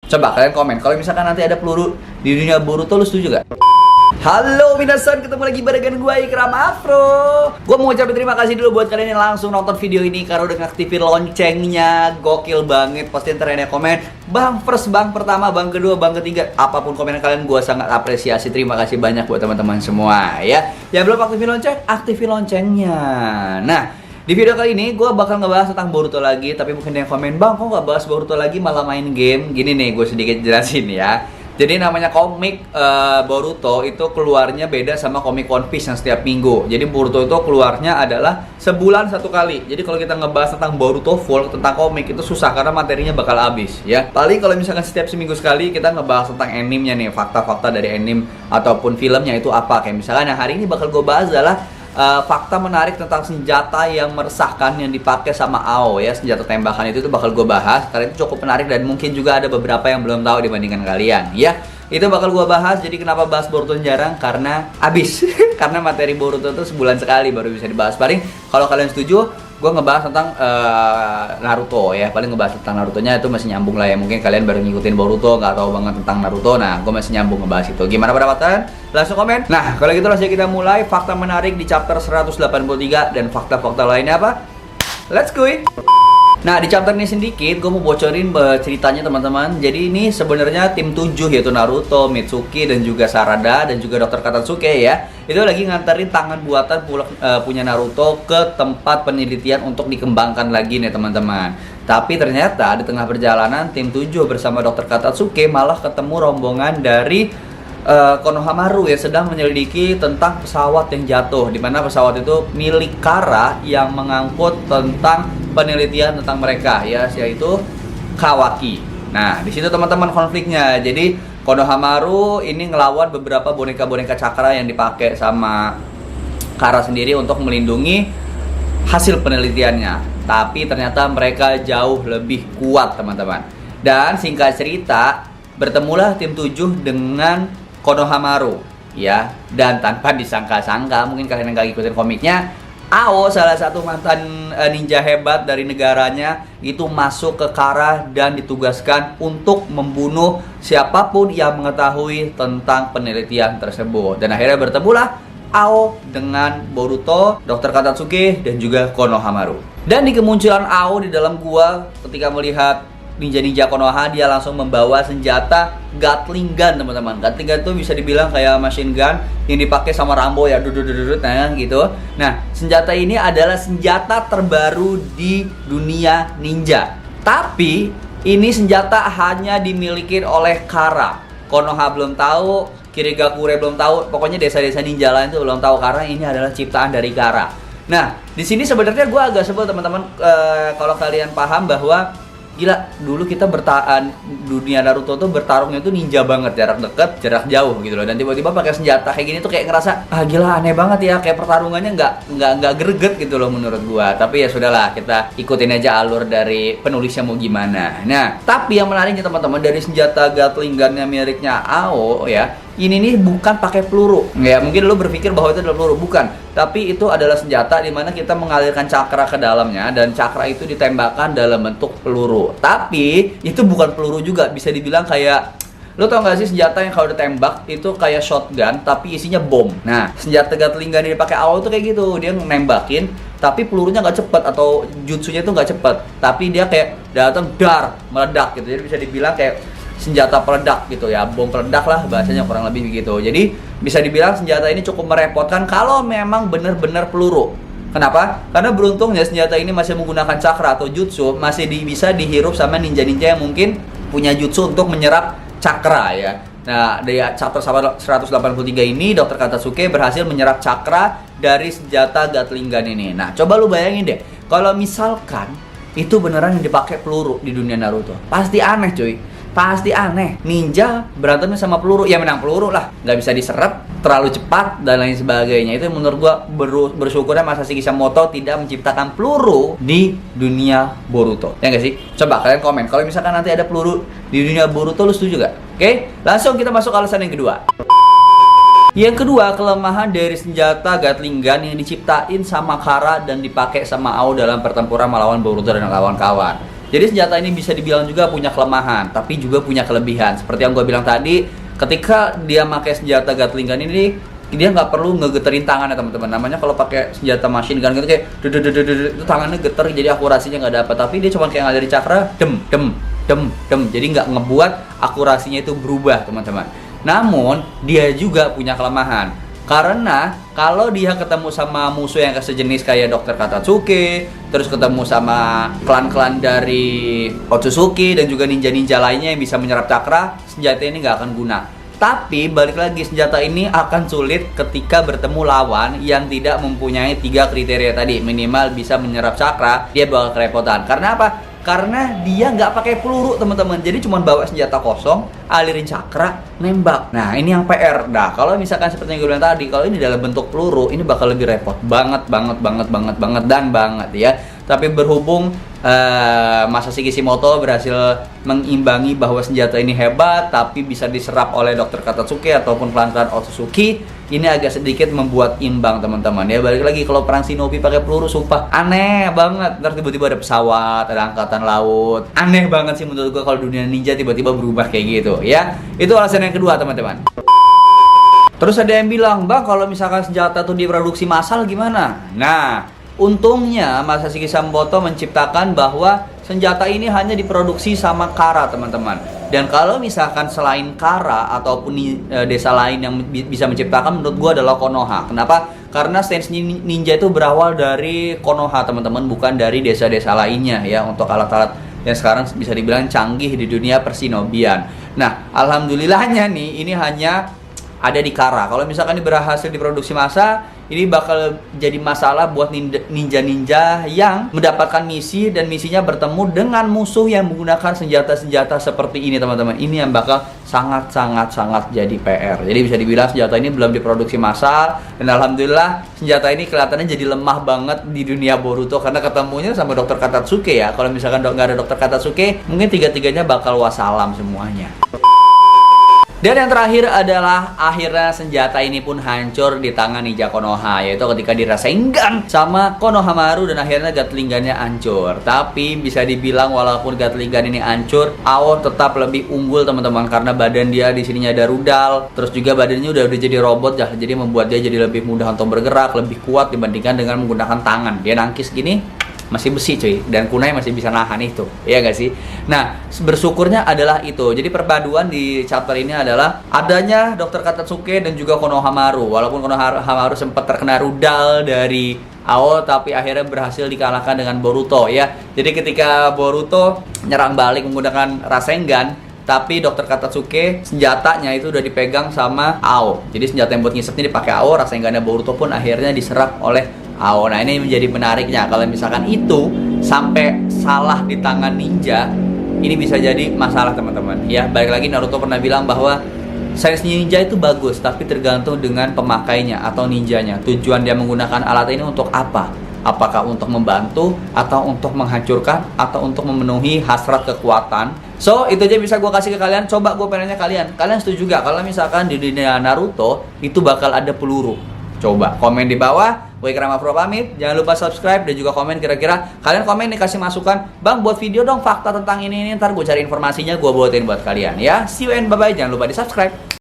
Coba kalian komen kalau misalkan nanti ada peluru di dunia Boruto, lu setuju gak? Halo minasan, ketemu lagi barengan gue Ikram Afro. Gue mau ucapin terima kasih dulu buat kalian yang langsung nonton video ini karena udah ngaktifin loncengnya. Gokil banget. Pasti ntar ada komen bang first, bang pertama, bang kedua, bang ketiga. Apapun komen kalian gue sangat apresiasi. Terima kasih banyak buat teman-teman semua ya. Yang belum aktifin lonceng, aktifin loncengnya. Nah, di video kali ini gue bakal ngebahas tentang Boruto lagi. Tapi mungkin yang komen, bang kok gak bahas Boruto lagi malah main game. Gini nih, gue sedikit jelasin ya. Jadi namanya komik Boruto itu keluarnya beda sama komik One Piece yang setiap minggu. Jadi Boruto itu keluarnya adalah sebulan satu kali. Jadi kalau kita ngebahas tentang Boruto full, tentang komik itu susah karena materinya bakal habis ya. Paling kalau misalkan setiap seminggu sekali kita ngebahas tentang animenya nih, fakta-fakta dari anime ataupun filmnya itu apa. Kayak misalkan yang hari ini bakal gue bahas adalah fakta menarik tentang senjata yang meresahkan yang dipakai sama Ao ya. Senjata tembakan itu bakal gue bahas karena itu cukup menarik dan mungkin juga ada beberapa yang belum tahu dibandingkan kalian ya. Itu bakal gue bahas. Jadi kenapa bahas Boruto jarang? Karena habis. Karena materi Boruto itu sebulan sekali baru bisa dibahas. Paling kalau kalian setuju, gue ngebahas tentang Naruto ya. Paling ngebahas tentang Naruto-nya itu masih nyambung lah ya. Mungkin kalian baru ngikutin Boruto, gak tahu banget tentang Naruto. Nah, gue masih nyambung ngebahas itu. Gimana pendapatan? Langsung komen. Nah, kalau gitu langsung kita mulai. Fakta menarik di chapter 183 dan fakta-fakta lainnya apa? Let's go. Nah, di chapter ini sedikit gue mau bocorin ceritanya teman-teman. Jadi ini sebenarnya tim 7 yaitu Naruto, Mitsuki dan juga Sarada dan juga Dr. Katasuke ya. Itu lagi nganterin tangan buatan punya Naruto ke tempat penelitian untuk dikembangkan lagi nih teman-teman. Tapi ternyata di tengah perjalanan tim 7 bersama Dr. Katasuke malah ketemu rombongan dari Konohamaru yang sedang menyelidiki tentang pesawat yang jatuh, di mana pesawat itu milik Kara yang mengangkut tentang penelitian tentang mereka ya, yaitu Kawaki. Nah, di situ teman-teman konfliknya. Jadi Konohamaru ini ngelawan beberapa boneka-boneka cakra yang dipakai sama Kara sendiri untuk melindungi hasil penelitiannya. Tapi ternyata mereka jauh lebih kuat teman-teman. Dan singkat cerita, bertemulah tim 7 dengan Konohamaru ya, dan tanpa disangka-sangka, mungkin kalian yang gak ikutin komiknya, Ao, salah satu mantan ninja hebat dari negaranya, itu masuk ke Kara dan ditugaskan untuk membunuh siapapun yang mengetahui tentang penelitian tersebut. Dan akhirnya bertemulah Ao dengan Boruto, Dr. Katasuke dan juga Konohamaru. Dan di kemunculan Ao di dalam gua ketika melihat ninja-ninja Konoha, dia langsung membawa senjata Gatling gun teman-teman. Gatling gun itu bisa dibilang kayak machine gun yang dipakai sama Rambo ya, dudut nah gitu. Nah, senjata ini adalah senjata terbaru di dunia ninja. Tapi ini senjata hanya dimiliki oleh Kara. Konoha belum tahu, Kirigakure belum tahu, pokoknya desa-desa ninja lain itu belum tahu karena ini adalah ciptaan dari Kara. Nah, di sini sebenarnya gue agak sebel teman-teman kalau kalian paham bahwa gila, dulu kita bertahan dunia Naruto tuh bertarungnya tuh ninja banget, jarak dekat, jarak jauh gitu loh. Dan tiba-tiba pakai senjata kayak gini tuh kayak ngerasa gila aneh banget ya, kayak pertarungannya nggak greget gitu loh menurut gua. Tapi ya sudahlah, kita ikutin aja alur dari penulisnya mau gimana. Nah, tapi yang menariknya teman-teman, dari senjata Gatling gun-nya miliknya Ao ya, ini nih bukan pakai peluru. Ya, mungkin lo berpikir bahwa itu adalah peluru, bukan. Tapi itu adalah senjata di mana kita mengalirkan cakra ke dalamnya dan cakra itu ditembakkan dalam bentuk peluru. Tapi itu bukan peluru juga, bisa dibilang kayak, lo tau gak sih senjata yang kalau ditembak itu kayak shotgun tapi isinya bom. Nah, senjata Gatling gun yang dipakai Ao tuh kayak gitu, dia nembakin tapi pelurunya nggak cepet atau jutsunya itu nggak cepet, tapi dia kayak datang dar meledak gitu. Jadi bisa dibilang kayak senjata peledak gitu ya, bom peledak lah bahasanya kurang lebih begitu. Jadi bisa dibilang senjata ini cukup merepotkan kalau memang benar-benar peluru. Kenapa? Karena beruntungnya senjata ini masih menggunakan cakra atau jutsu, masih bisa dihirup sama ninja-ninja yang mungkin punya jutsu untuk menyerap cakra ya. Nah, dari chapter 183 ini Dr. Katasuke berhasil menyerap cakra dari senjata Gatling gun ini. Nah, coba lu bayangin deh, kalau misalkan itu beneran yang dipakai peluru di dunia Naruto, pasti aneh cuy. Pasti aneh, ninja berantemnya sama peluru, ya menang peluru lah, nggak bisa diserap, terlalu cepat dan lain sebagainya. Itu menurut gua bersyukurnya Masashi Kishimoto tidak menciptakan peluru di dunia Boruto, ya nggak sih? Coba kalian komen kalau misalkan nanti ada peluru di dunia Boruto, lu setuju gak? Oke, langsung kita masuk alasan yang kedua. Yang kedua, kelemahan dari senjata Gatling gun yang diciptain sama Kara dan dipakai sama Ao dalam pertempuran melawan Boruto dan kawan-kawan. Jadi senjata ini bisa dibilang juga punya kelemahan, tapi juga punya kelebihan. Seperti yang gue bilang tadi, ketika dia pakai senjata Gatling gun ini, dia nggak perlu ngegeterin tangannya teman-teman. Namanya kalau pakai senjata machine gun gitu kayak itu tangannya geter, jadi akurasinya nggak dapat. Tapi dia cuma kayak ngalir cakra, dem, jadi nggak ngebuat akurasinya itu berubah teman-teman. Namun dia juga punya kelemahan, karena kalau dia ketemu sama musuh yang sejenis kayak Dr. Katsuki, terus ketemu sama klan-klan dari Otsutsuki dan juga ninja-ninja lainnya yang bisa menyerap cakra, senjata ini nggak akan guna. Tapi balik lagi, senjata ini akan sulit ketika bertemu lawan yang tidak mempunyai 3 kriteria tadi. Minimal bisa menyerap cakra, dia bakal kerepotan. Karena apa? Karena dia nggak pakai peluru teman-teman, jadi cuma bawa senjata kosong, alirin cakra, nembak. Nah ini yang PR. Nah kalau misalkan seperti yang gue bilang tadi, kalau ini dalam bentuk peluru, ini bakal lebih repot banget ya. Tapi berhubung Masashi Kishimoto berhasil mengimbangi bahwa senjata ini hebat, tapi bisa diserap oleh Dr. Katsuki ataupun klan-klan Otsutsuki, ini agak sedikit membuat imbang teman-teman ya. Balik lagi, kalau perang shinobi pakai peluru sumpah aneh banget. Ntar tiba-tiba ada pesawat, ada angkatan laut, aneh banget sih menurut gua kalau dunia ninja tiba-tiba berubah kayak gitu ya. Itu alasan yang kedua teman-teman. Terus ada yang bilang, bang kalau misalkan senjata tuh diproduksi massal gimana? Nah, untungnya Masashi Kishimoto menciptakan bahwa senjata ini hanya diproduksi sama Kara teman-teman. Dan kalau misalkan selain Kara ataupun desa lain yang bisa menciptakan, menurut gua adalah Konoha. Kenapa? Karena stance ninja itu berawal dari Konoha teman-teman, bukan dari desa-desa lainnya ya, untuk alat-alat yang sekarang bisa dibilang canggih di dunia persinobian. Nah, alhamdulillahnya nih ini hanya ada di Kara. Kalau misalkan ini berhasil diproduksi massa, ini bakal jadi masalah buat ninja-ninja yang mendapatkan misi dan misinya bertemu dengan musuh yang menggunakan senjata-senjata seperti ini teman-teman. Ini yang bakal sangat jadi PR. Jadi bisa dibilang senjata ini belum diproduksi massal, dan alhamdulillah senjata ini kelihatannya jadi lemah banget di dunia Boruto karena ketemunya sama Dr. Katsuki ya. Kalau misalkan nggak ada Dr. Katsuki, mungkin tiga-tiganya bakal wassalam semuanya. Dan yang terakhir adalah akhirnya senjata ini pun hancur di tangan ninja Konoha, yaitu ketika dirasengan sama Konohamaru dan akhirnya Gatling gun-nya hancur. Tapi bisa dibilang walaupun Gatling gun ini hancur, Ao tetap lebih unggul teman-teman, karena badan dia di sininya ada rudal, terus juga badannya udah jadi robot ya, jadi membuat dia jadi lebih mudah untuk bergerak, lebih kuat dibandingkan dengan menggunakan tangan. Dia nangkis gini masih besi cuy, dan kunai masih bisa nahan itu, ya gak sih? Nah, bersyukurnya adalah itu. Jadi perpaduan di chapter ini adalah adanya Dr. Katsuki dan juga Konohamaru. Walaupun Konohamaru sempat terkena rudal dari Ao, tapi akhirnya berhasil dikalahkan dengan Boruto ya. Jadi ketika Boruto nyerang balik menggunakan Rasengan, tapi Dr. Katsuki senjatanya itu udah dipegang sama Ao. Jadi senjata yang buat ngisepnya dipakai Ao, Rasengannya Boruto pun akhirnya diserap oleh Ao. Nah ini menjadi menariknya, kalau misalkan itu sampai salah di tangan ninja, ini bisa jadi masalah teman-teman ya. Balik lagi, Naruto pernah bilang bahwa sains ninja itu bagus, tapi tergantung dengan pemakainya atau ninjanya. Tujuan dia menggunakan alat ini untuk apa? Apakah untuk membantu, atau untuk menghancurkan, atau untuk memenuhi hasrat kekuatan? So, itu aja bisa gue kasih ke kalian. Coba gue pengennya kalian setuju gak kalau misalkan di dunia Naruto itu bakal ada peluru? Coba komen di bawah. Gue Ikram Afro pamit. Jangan lupa subscribe dan juga komen kira-kira kalian komen nih, kasih masukan, bang buat video dong fakta tentang ini. Ntar gue cari informasinya, gue buatin buat kalian ya. See you and bye bye. Jangan lupa di subscribe.